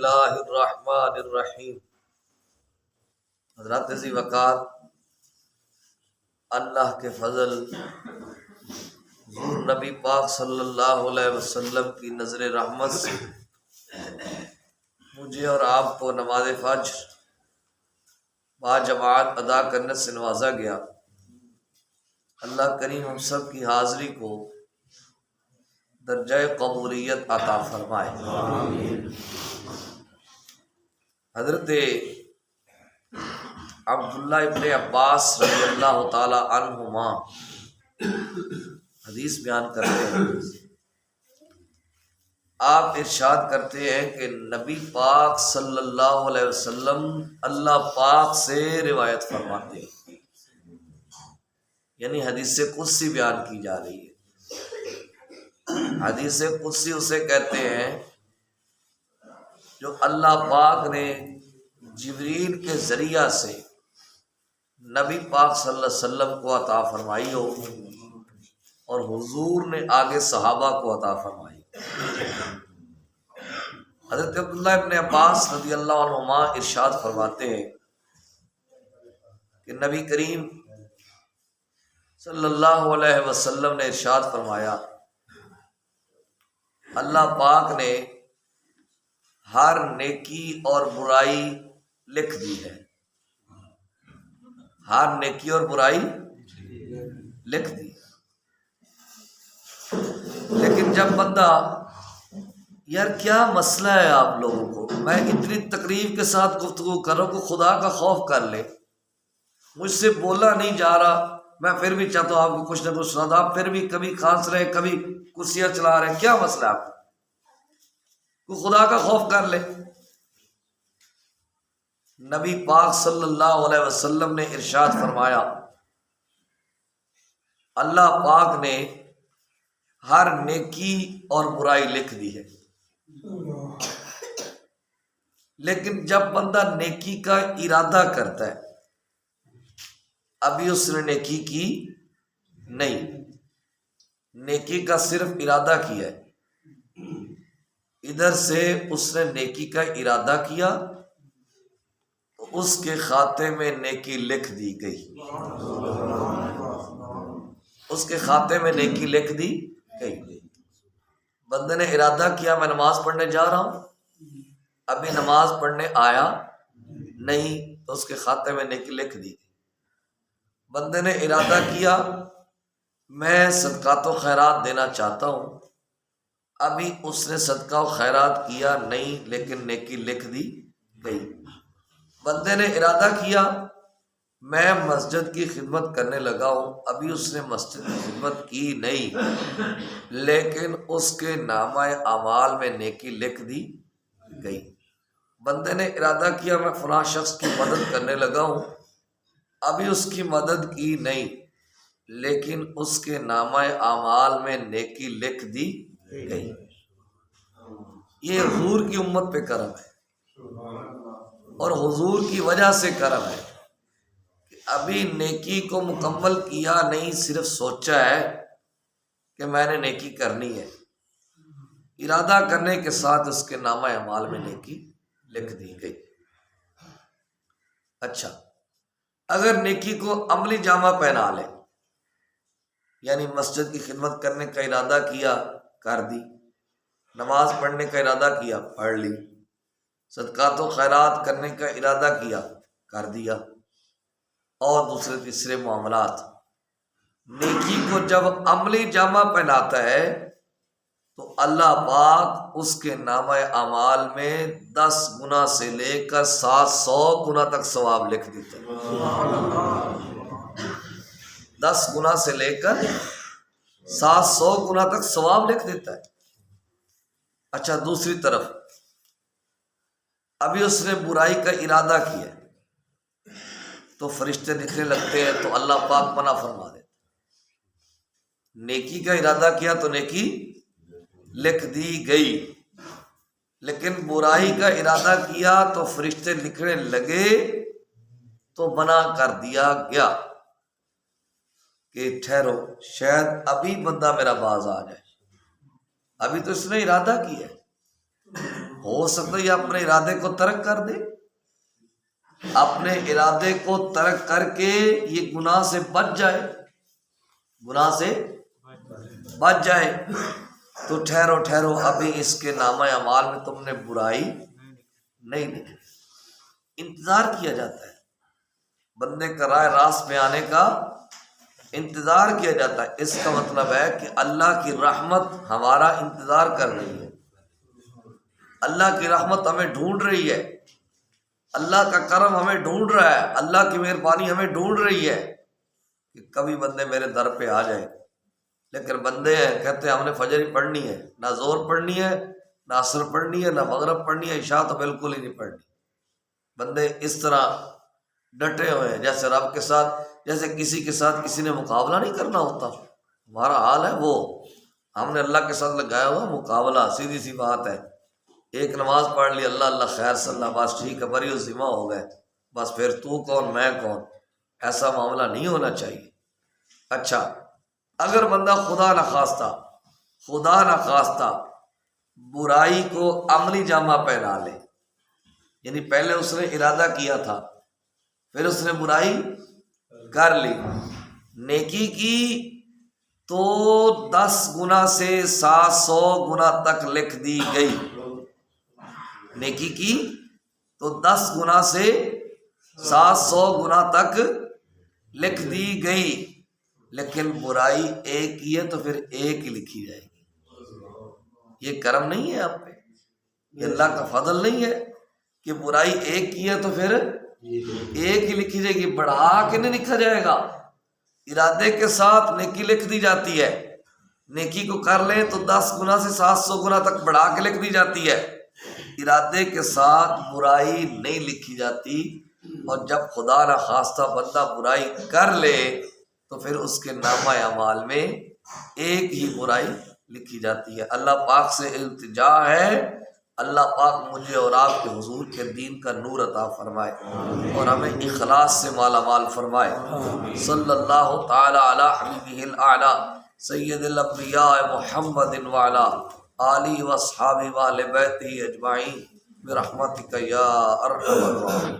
اللہ الرحمن الرحیم۔ حضرات ذی وقار، اللہ کے فضل حضور نبی پاک صلی اللہ علیہ وسلم کی نظر رحمت سے مجھے اور آپ کو نماز فجر با جماعت ادا کرنے سے نوازا گیا۔ اللہ کریم ہم سب کی حاضری کو درجہ قبولیت عطا فرمائے۔ حضرت عبداللہ ابن عباس رضی اللہ تعالی عنہما حدیث بیان کرتے ہیں، آپ ارشاد کرتے ہیں کہ نبی پاک صلی اللہ علیہ وسلم اللہ پاک سے روایت فرماتے ہیں، یعنی حدیث قدسی بیان کی جا رہی ہے۔ حدیث قدسی اسے کہتے ہیں جو اللہ پاک نے جبریل کے ذریعہ سے نبی پاک صلی اللہ علیہ وسلم کو عطا فرمائی ہو اور حضور نے آگے صحابہ کو عطا فرمائی۔ حضرت عبداللہ ابن عباس رضی اللہ عنہما ارشاد فرماتے ہیں کہ نبی کریم صلی اللہ علیہ وسلم نے ارشاد فرمایا، اللہ پاک نے ہر نیکی اور برائی لکھ دی ہے، ہر نیکی اور برائی لکھ دی۔ لیکن جب بندہ یار کیا مسئلہ ہے آپ لوگوں کو، میں اتنی تقریب کے ساتھ گفتگو کر رہا ہوں کہ خدا کا خوف کر لے، مجھ سے بولا نہیں جا رہا، میں پھر بھی چاہتا ہوں آپ کو کچھ نہ کچھ سنا دوں، آپ پھر بھی کبھی کھانس رہے کبھی کرسیاں چلا رہے، کیا مسئلہ ہے آپ کو؟ خدا کا خوف کر لے۔ نبی پاک صلی اللہ علیہ وسلم نے ارشاد فرمایا، اللہ پاک نے ہر نیکی اور برائی لکھ دی ہے، لیکن جب بندہ نیکی کا ارادہ کرتا ہے، ابھی اس نے نیکی کی نہیں، نیکی کا صرف ارادہ کیا ہے، ادھر سے اس نے نیکی کا ارادہ کیا تو اس کے کھاتے میں نیکی لکھ دی گئی، اس کے کھاتے میں نیکی لکھ دی گئی۔ بندے نے ارادہ کیا میں نماز پڑھنے جا رہا ہوں، ابھی نماز پڑھنے آیا نہیں تو اس کے کھاتے میں نیکی لکھ دی گئی۔ بندے نے ارادہ کیا میں صدقات و خیرات دینا چاہتا ہوں، ابھی اس نے صدقہ و خیرات کیا نہیں لیکن نیکی لکھ دی گئی۔ بندے نے ارادہ کیا میں مسجد کی خدمت کرنے لگا ہوں، ابھی اس نے مسجد کی خدمت کی نہیں لیکن اس کے نامہ اعمال میں نیکی لکھ دی گئی۔ بندے نے ارادہ کیا میں فلاں شخص کی مدد کرنے لگا ہوں، ابھی اس کی مدد کی نہیں لیکن اس کے نامہ اعمال میں نیکی لکھ دی گئی۔ یہ حضور کی امت پہ کرم ہے اور حضور کی وجہ سے کرم ہے کہ ابھی نیکی کو مکمل کیا نہیں، صرف سوچا ہے کہ میں نے نیکی کرنی ہے، ارادہ کرنے کے ساتھ اس کے نامہ اعمال میں نیکی لکھ دی گئی۔ اچھا، اگر نیکی کو عملی جامہ پہنا لے، یعنی مسجد کی خدمت کرنے کا ارادہ کیا کر دی، نماز پڑھنے کا ارادہ کیا پڑھ لی، صدقات و خیرات کرنے کا ارادہ کیا کر دیا، اور دوسرے تیسرے معاملات، نیکی کو جب عملی جامہ پہناتا ہے تو اللہ پاک اس کے نامہ اعمال میں 10 گنا سے لے کر 700 گنا تک ثواب لکھ دیتا ہے، 10 گنا سے لے کر 700 گنا تک ثواب لکھ دیتا ہے۔ اچھا، دوسری طرف ابھی اس نے برائی کا ارادہ کیا تو فرشتے لکھنے لگتے ہیں تو اللہ پاک منع فرما دیتا۔ نیکی کا ارادہ کیا تو نیکی لکھ دی گئی، لیکن برائی کا ارادہ کیا تو فرشتے لکھنے لگے تو منع کر دیا گیا کہ ٹھہرو، شاید ابھی بندہ میرا باز آ جائے، ابھی تو اس نے ارادہ کیا ہے۔ ہو سکتا ہے یہ اپنے ارادے کو ترک کر دے، اپنے ارادے کو ترک کر کے یہ گناہ سے بچ جائے، گناہ سے بچ جائے، تو ٹھہرو ابھی اس کے نامہ اعمال میں تم نے برائی نہیں لکھی۔ انتظار کیا جاتا ہے، بندے کا راہ راست میں آنے کا انتظار کیا جاتا ہے۔ اس کا مطلب ہے کہ اللہ کی رحمت ہمارا انتظار کر رہی ہے، اللہ کی رحمت ہمیں ڈھونڈ رہی ہے، اللہ کا کرم ہمیں ڈھونڈ رہا ہے، اللہ کی مہربانی ہمیں ڈھونڈ رہی ہے کہ کبھی بندے میرے در پہ آ جائیں۔ لیکن بندے ہیں کہتے ہیں ہم نے فجر ہی پڑھنی ہے، نہ زور پڑھنی ہے، نہ عصر پڑھنی ہے، نہ مغرب پڑھنی ہے، عشاء تو بالکل ہی نہیں پڑھنی۔ بندے اس طرح ڈٹے ہوئے ہیں جیسے رب کے ساتھ، جیسے کسی کے ساتھ کسی نے مقابلہ نہیں کرنا ہوتا، ہمارا حال ہے وہ، ہم نے اللہ کے ساتھ لگایا ہوا مقابلہ، سیدھی سی بات ہے۔ ایک نماز پڑھ لی، اللہ اللہ خیر صلی اللہ، بس ٹھیک ہے، بری ذمہ ہو گئے، بس پھر تو کون میں کون، ایسا معاملہ نہیں ہونا چاہیے۔ اچھا، اگر بندہ خدا نخواستہ برائی کو عملی جامہ پہنا لے، یعنی پہلے اس نے ارادہ کیا تھا، پھر اس نے برائی کر لی، نیکی کی تو 10 گنا سے 700 گنا تک لکھ دی گئی، نیکی کی تو 10 گنا سے 700 گنا تک لکھ دی گئی، لیکن برائی ایک کی ہے تو پھر ایک ہی لکھی جائے گی۔ یہ کرم نہیں ہے آپ پہ، یہ اللہ کا فضل نہیں ہے کہ برائی ایک کی ہے تو پھر ایک ہی لکھی جائے گی، بڑھا کے نہیں لکھا جائے گا۔ ارادے کے ساتھ نیکی لکھ دی جاتی ہے، نیکی کو کر لیں تو 10 گنا سے 700 گنا تک بڑھا کے لکھ دی جاتی ہے، ارادے کے ساتھ برائی نہیں لکھی جاتی۔ اور جب خدا نہ خواستہ بندہ برائی کر لے تو پھر اس کے نامہ اعمال میں ایک ہی برائی لکھی جاتی ہے۔ اللہ پاک سے التجا ہے، اللہ پاک مجھے اور آپ کے حضور کے دین کا نور عطا فرمائے اور ہمیں اخلاص سے مالا مال فرمائے۔ صلی اللہ تعالی علی حبیبہ الاعلی سید الانبیاء محمد وعلی آلہ واصحابہ وآل بیتہ اجمعین برحمتک یا ارحم الراحمین۔